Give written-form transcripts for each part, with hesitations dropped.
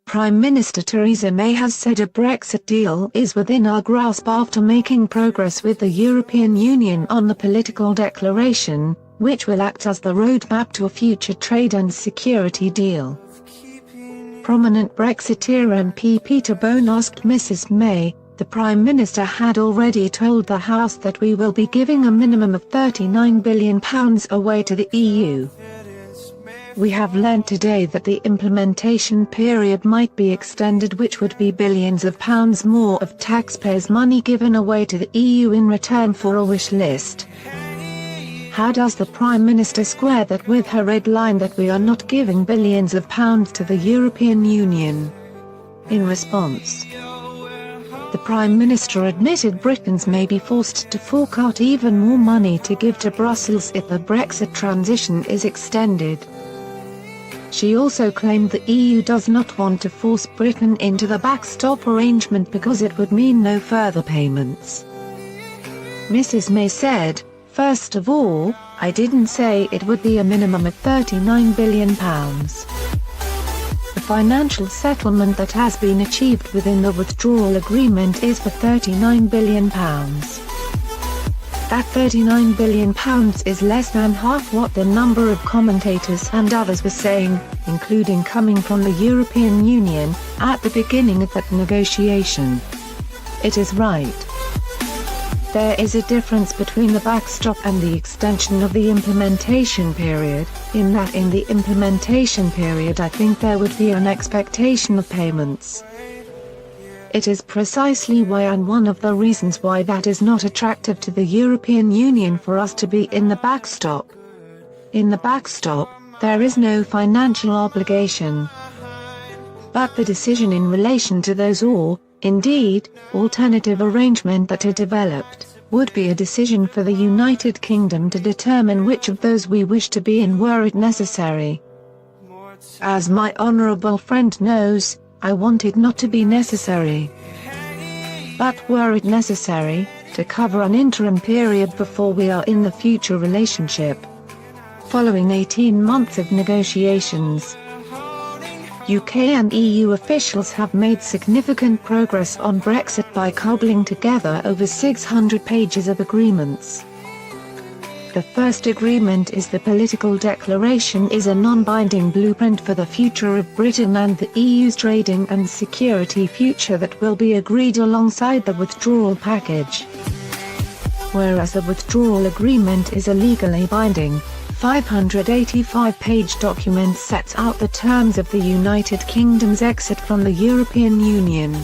Prime Minister Theresa May has said a Brexit deal is within our grasp after making progress with the European Union on the political declaration, which will act as the roadmap to a future trade and security deal. Prominent Brexiteer MP Peter Bone asked Mrs May, "The Prime Minister had already told the House that we will be giving a minimum of £39 billion away to the EU. We have learnt today that the implementation period might be extended, which would be billions of pounds more of taxpayers' money given away to the EU in return for a wish list. How does the Prime Minister square that with her red line that we are not giving billions of pounds to the European Union?" In response, the Prime Minister admitted Britons may be forced to fork out even more money to give to Brussels if the Brexit transition is extended. She also claimed the EU does not want to force Britain into the backstop arrangement because it would mean no further payments. Mrs May said, "First of all, I didn't say it would be a minimum of £39 billion. The financial settlement that has been achieved within the withdrawal agreement is for £39 billion. That £39 billion is less than half what the number of commentators and others were saying, including coming from the European Union, at the beginning of that negotiation. It is right. There is a difference between the backstop and the extension of the implementation period, in that in the implementation period I think there would be an expectation of payments. It is precisely why and one of the reasons why that is not attractive to the European Union for us to be in the backstop. In the backstop, there is no financial obligation. But the decision in relation to those indeed, alternative arrangement that are developed, would be a decision for the United Kingdom to determine which of those we wish to be in were it necessary. As my honourable friend knows, I want it not to be necessary. But were it necessary, to cover an interim period before we are in the future relationship. Following 18 months of negotiations, UK and EU officials have made significant progress on Brexit by cobbling together over 600 pages of agreements. The first agreement is the political declaration, is a non-binding blueprint for the future of Britain and the EU's trading and security future that will be agreed alongside the withdrawal package. Whereas the withdrawal agreement is a legally binding, 585-page document sets out the terms of the United Kingdom's exit from the European Union.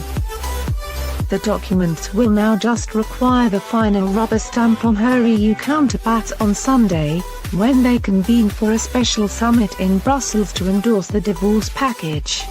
The documents will now just require the final rubber stamp from her EU counterparts on Sunday, when they convene for a special summit in Brussels to endorse the divorce package.